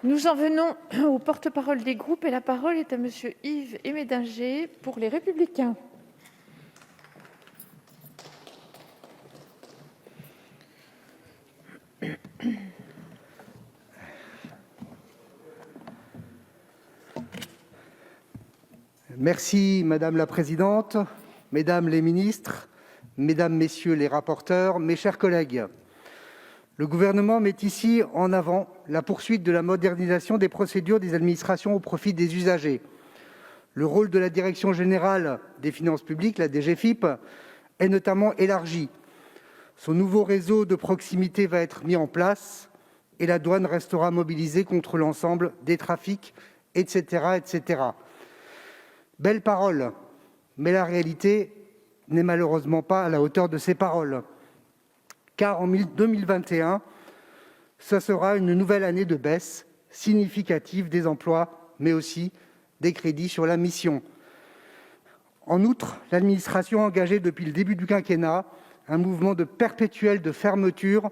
Nous en venons aux porte-parole des groupes et la parole est à monsieur Yves Médinger pour Les Républicains. Merci Madame la Présidente, Mesdames les ministres, Mesdames, Messieurs les rapporteurs, mes chers collègues. Le Gouvernement met ici en avant la poursuite de la modernisation des procédures des administrations au profit des usagers. Le rôle de la Direction générale des finances publiques, la DGFiP, est notamment élargi. Son nouveau réseau de proximité va être mis en place et la douane restera mobilisée contre l'ensemble des trafics, etc. Belles paroles, mais la réalité n'est malheureusement pas à la hauteur de ces paroles. Car en 2021, ce sera une nouvelle année de baisse significative des emplois, mais aussi des crédits sur la mission. En outre, l'administration a engagé depuis le début du quinquennat un mouvement perpétuel de fermeture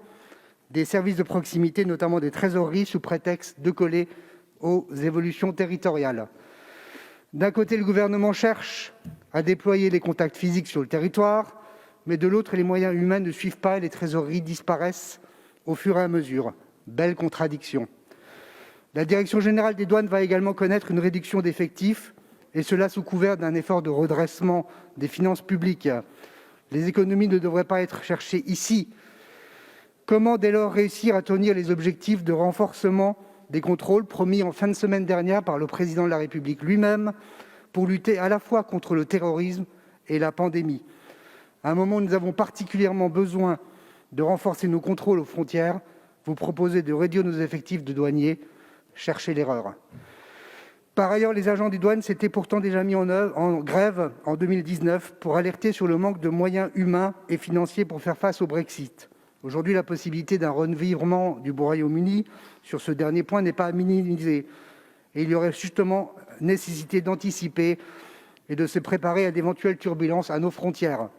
des services de proximité, notamment des trésoreries, sous prétexte de coller aux évolutions territoriales. D'un côté, le gouvernement cherche à déployer les contacts physiques sur le territoire, mais de l'autre, les moyens humains ne suivent pas et les trésoreries disparaissent au fur et à mesure. Belle contradiction. La Direction générale des douanes va également connaître une réduction d'effectifs, et cela sous couvert d'un effort de redressement des finances publiques. Les économies ne devraient pas être cherchées ici. Comment dès lors réussir à tenir les objectifs de renforcement des contrôles promis en fin de semaine dernière par le président de la République lui-même pour lutter à la fois contre le terrorisme et la pandémie. À un moment où nous avons particulièrement besoin de renforcer nos contrôles aux frontières, vous proposez de réduire nos effectifs de douaniers. Cherchez l'erreur. Par ailleurs, les agents des douanes s'étaient pourtant déjà mis en grève en 2019 pour alerter sur le manque de moyens humains et financiers pour faire face au Brexit. Aujourd'hui, la possibilité d'un revirement du Royaume-Uni sur ce dernier point n'est pas à minimiser. Et il y aurait justement nécessité d'anticiper et de se préparer à d'éventuelles turbulences à nos frontières.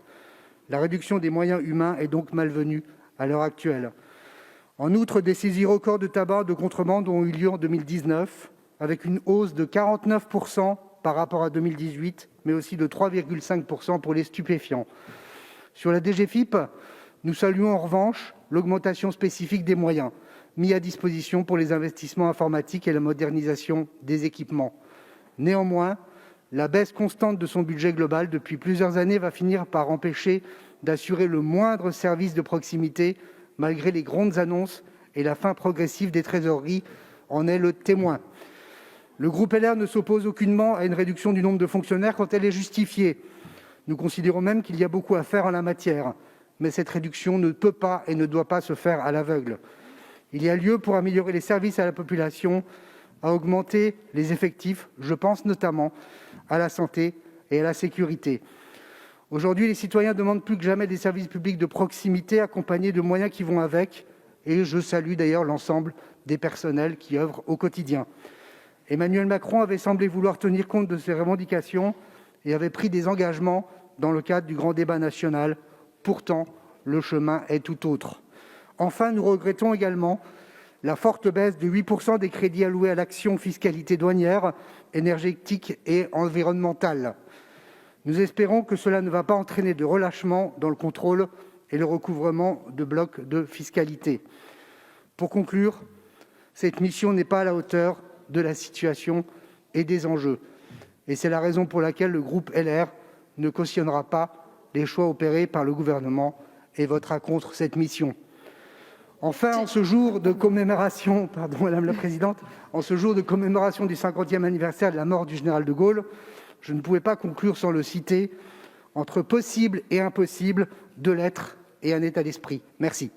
La réduction des moyens humains est donc malvenue à l'heure actuelle. En outre, des saisies records de tabac de contrebande ont eu lieu en 2019, avec une hausse de 49% par rapport à 2018, mais aussi de 3,5% pour les stupéfiants. Sur la DGFiP, nous saluons en revanche l'augmentation spécifique des moyens mis à disposition pour les investissements informatiques et la modernisation des équipements. Néanmoins, la baisse constante de son budget global depuis plusieurs années va finir par empêcher d'assurer le moindre service de proximité, malgré les grandes annonces, et la fin progressive des trésoreries en est le témoin. Le groupe LR ne s'oppose aucunement à une réduction du nombre de fonctionnaires quand elle est justifiée. Nous considérons même qu'il y a beaucoup à faire en la matière, mais cette réduction ne peut pas et ne doit pas se faire à l'aveugle. Il y a lieu, pour améliorer les services à la population, à augmenter les effectifs, je pense notamment à la santé et à la sécurité. Aujourd'hui, les citoyens demandent plus que jamais des services publics de proximité accompagnés de moyens qui vont avec, et je salue d'ailleurs l'ensemble des personnels qui œuvrent au quotidien. Emmanuel Macron avait semblé vouloir tenir compte de ces revendications et avait pris des engagements dans le cadre du grand débat national. Pourtant, le chemin est tout autre. Enfin, nous regrettons également la forte baisse de 8% des crédits alloués à l'action fiscalité douanière, énergétique et environnementale. Nous espérons que cela ne va pas entraîner de relâchement dans le contrôle et le recouvrement de blocs de fiscalité. Pour conclure, cette mission n'est pas à la hauteur de la situation et des enjeux. Et c'est la raison pour laquelle le groupe LR ne cautionnera pas les choix opérés par le gouvernement et votera contre cette mission. Enfin, en ce jour de commémoration, Madame la Présidente, en ce jour de commémoration du 50e anniversaire de la mort du général de Gaulle, je ne pouvais pas conclure sans le citer. Entre possible et impossible, deux lettres et un état d'esprit. Merci.